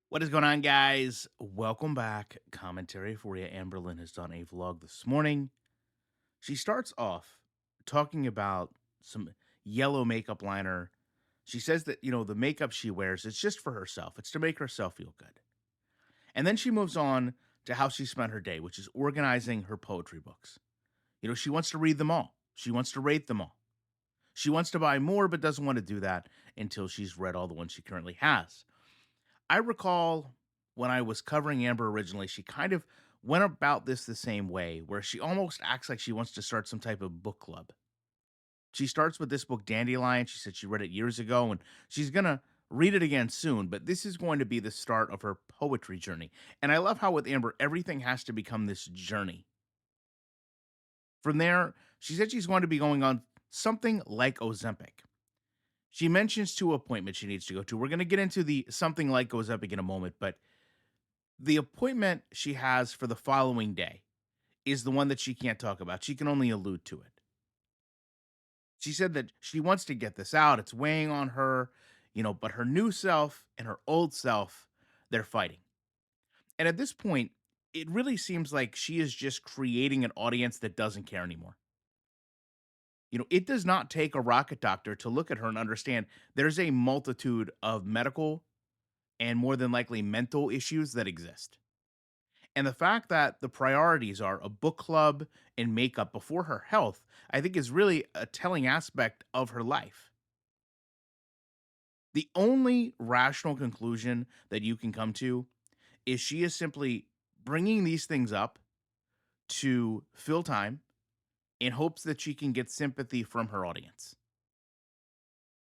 What is going on, guys? Welcome back. Commentary for you. Amberlynn has done a vlog this morning. She starts off talking about some yellow makeup liner. She says that, the makeup she wears, it's just for herself. It's to make herself feel good. And then she moves on to how she spent her day, which is organizing her poetry books. She wants to read them all. She wants to rate them all. She wants to buy more, but doesn't want to do that until she's read all the ones she currently has. I recall when I was covering Amber originally, she kind of went about this the same way, where she almost acts like she wants to start some type of book club. She starts with this book, Dandelion. She said she read it years ago and she's going to read it again soon, but this is going to be the start of her poetry journey. And I love how with Amber, everything has to become this journey. From there, she said she's going to be going on something like Ozempic. She mentions two appointments she needs to go to. We're going to get into the something like Ozempic in a moment, but the appointment she has for the following day is the one that she can't talk about. She can only allude to it. She said that she wants to get this out. It's weighing on her, but her new self and her old self, they're fighting. And at this point, it really seems like she is just creating an audience that doesn't care anymore. It does not take a rocket doctor to look at her and understand there's a multitude of medical and more than likely mental issues that exist. And the fact that the priorities are a book club and makeup before her health, I think is really a telling aspect of her life. The only rational conclusion that you can come to is she is simply bringing these things up to fill time in hopes that she can get sympathy from her audience.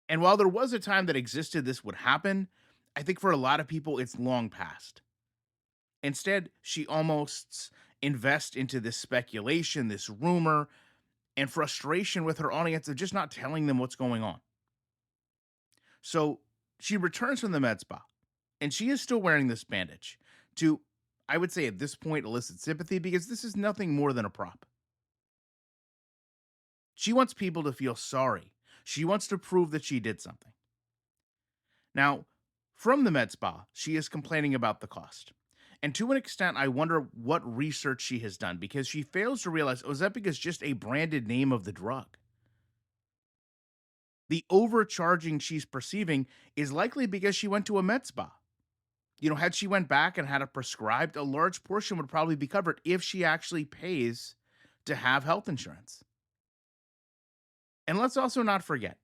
And while there was a time that existed this would happen, I think for a lot of people it's long past. Instead, she almost invests into this speculation, this rumor, and frustration with her audience of just not telling them what's going on. So she returns from the med spa, and she is still wearing this bandage to, I would say at this point, elicit sympathy because this is nothing more than a prop. She wants people to feel sorry. She wants to prove that she did something. Now, from the med spa, she is complaining about the cost. And to an extent, I wonder what research she has done because she fails to realize Ozempic is just a branded name of the drug. The overcharging she's perceiving is likely because she went to a med spa. Had she went back and had it prescribed, a large portion would probably be covered if she actually pays to have health insurance. And let's also not forget,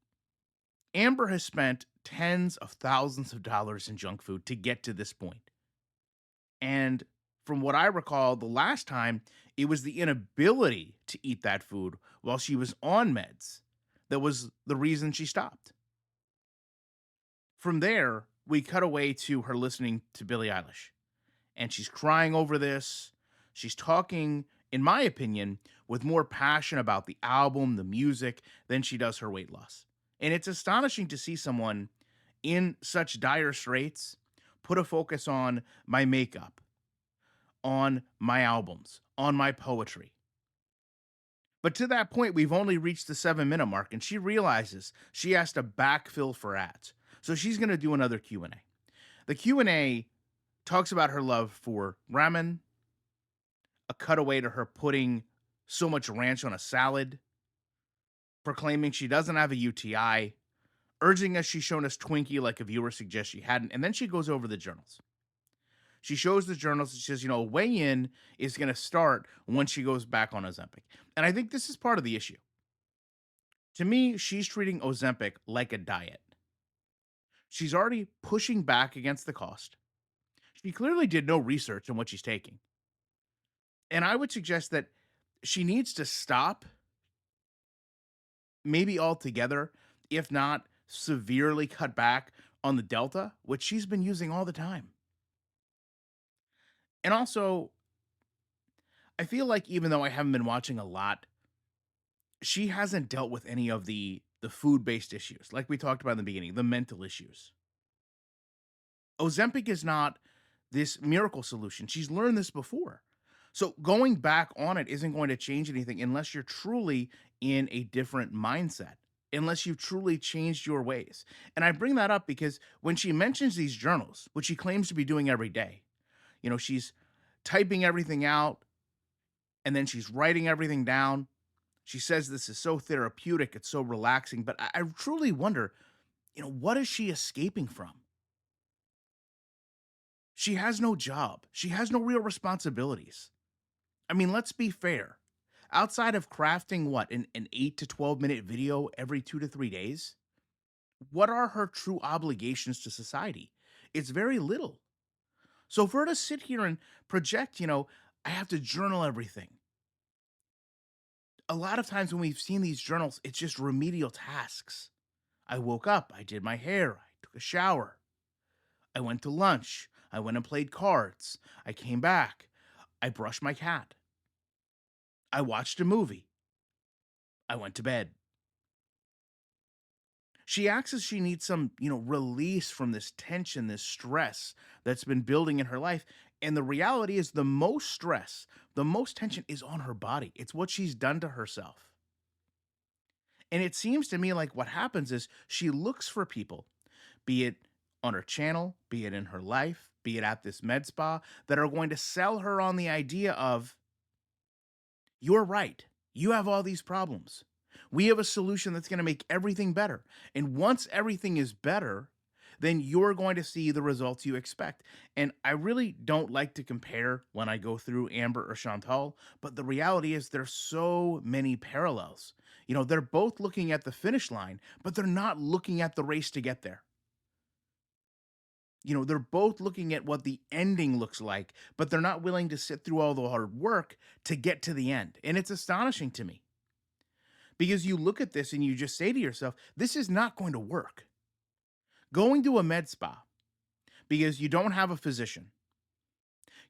Amber has spent tens of thousands of dollars in junk food to get to this point. And from what I recall, the last time it was the inability to eat that food while she was on meds that was the reason she stopped. From there, we cut away to her listening to Billie Eilish, and she's crying over this. She's talking, in my opinion, with more passion about the album, the music, than she does her weight loss. And it's astonishing to see someone in such dire straits put a focus on my makeup, on my albums, on my poetry. But to that point, we've only reached the 7-minute mark, and she realizes she has to backfill for ads. So she's going to do another Q&A. The Q&A talks about her love for ramen, a cutaway to her putting so much ranch on a salad, proclaiming she doesn't have a UTI, urging us she's shown us Twinkie like a viewer suggests she hadn't, and then she goes over the journals. She shows the journals. She says, weigh-in is going to start when she goes back on Ozempic. And I think this is part of the issue. To me, she's treating Ozempic like a diet. She's already pushing back against the cost. She clearly did no research on what she's taking. And I would suggest that she needs to stop, maybe altogether, if not severely cut back on the Delta, which she's been using all the time. And also, I feel like even though I haven't been watching a lot, she hasn't dealt with any of the food-based issues, like we talked about in the beginning, the mental issues. Ozempic is not this miracle solution. She's learned this before. So going back on it isn't going to change anything unless you're truly in a different mindset. unless you've truly changed your ways. And I bring that up because when she mentions these journals, which she claims to be doing every day, she's typing everything out and then she's writing everything down. She says this is so therapeutic, it's so relaxing, but I truly wonder, what is she escaping from? She has no job. She has no real responsibilities. I mean, let's be fair. Outside of crafting what, an 8 to 12-minute video every 2 to 3 days, what are her true obligations to society? It's very little. So for her to sit here and project, I have to journal everything. A lot of times when we've seen these journals, it's just remedial tasks. I woke up, I did my hair, I took a shower, I went to lunch, I went and played cards, I came back, I brushed my cat, I watched a movie, I went to bed. She acts as she needs some, release from this tension, this stress that's been building in her life. And the reality is, the most stress, the most tension is on her body. It's what she's done to herself. And it seems to me like what happens is she looks for people, be it on her channel, be it in her life, be it at this med spa, that are going to sell her on the idea of, you're right. You have all these problems. We have a solution that's going to make everything better. And once everything is better, then you're going to see the results you expect. And I really don't like to compare when I go through Amber or Chantal, but the reality is there's so many parallels. They're both looking at the finish line, but they're not looking at the race to get there. They're both looking at what the ending looks like, but they're not willing to sit through all the hard work to get to the end. And it's astonishing to me because you look at this and you just say to yourself, this is not going to work. Going to a med spa because you don't have a physician,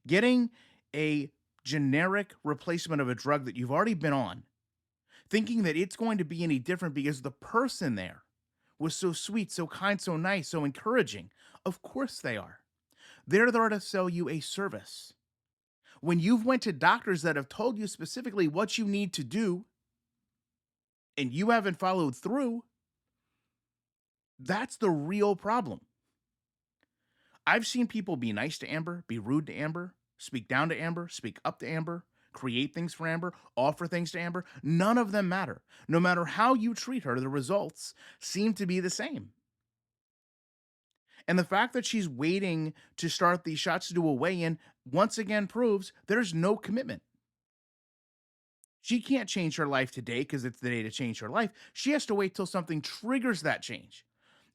getting a generic replacement of a drug that you've already been on, thinking that it's going to be any different because the person there was so sweet, so kind, so nice, so encouraging. Of course they are. They're there to sell you a service. When you've went to doctors that have told you specifically what you need to do and you haven't followed through, that's the real problem. I've seen people be nice to Amber, be rude to Amber, speak down to Amber, speak up to Amber, create things for Amber, offer things to Amber. None of them matter. No matter how you treat her, the results seem to be the same. And the fact that she's waiting to start these shots to do a weigh-in once again proves there's no commitment. She can't change her life today because it's the day to change her life. She has to wait till something triggers that change.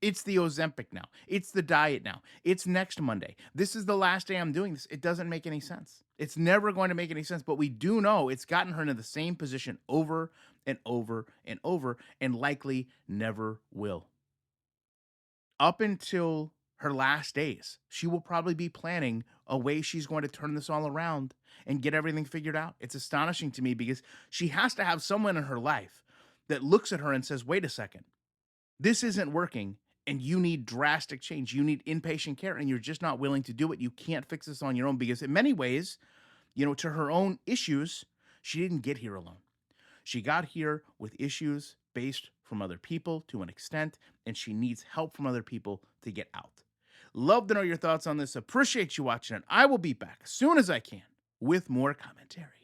It's the Ozempic now. It's the diet now. It's next Monday. This is the last day I'm doing this. It doesn't make any sense. It's never going to make any sense, but we do know it's gotten her into the same position over and over and over, and likely never will. Up until her last days, she will probably be planning a way she's going to turn this all around and get everything figured out. It's astonishing to me because she has to have someone in her life that looks at her and says, wait a second, this isn't working and you need drastic change. You need inpatient care and you're just not willing to do it. You can't fix this on your own because in many ways, to her own issues, she didn't get here alone. She got here with issues based from other people to an extent, and she needs help from other people to get out. Love to know your thoughts on this. Appreciate you watching it. I will be back as soon as I can with more commentary.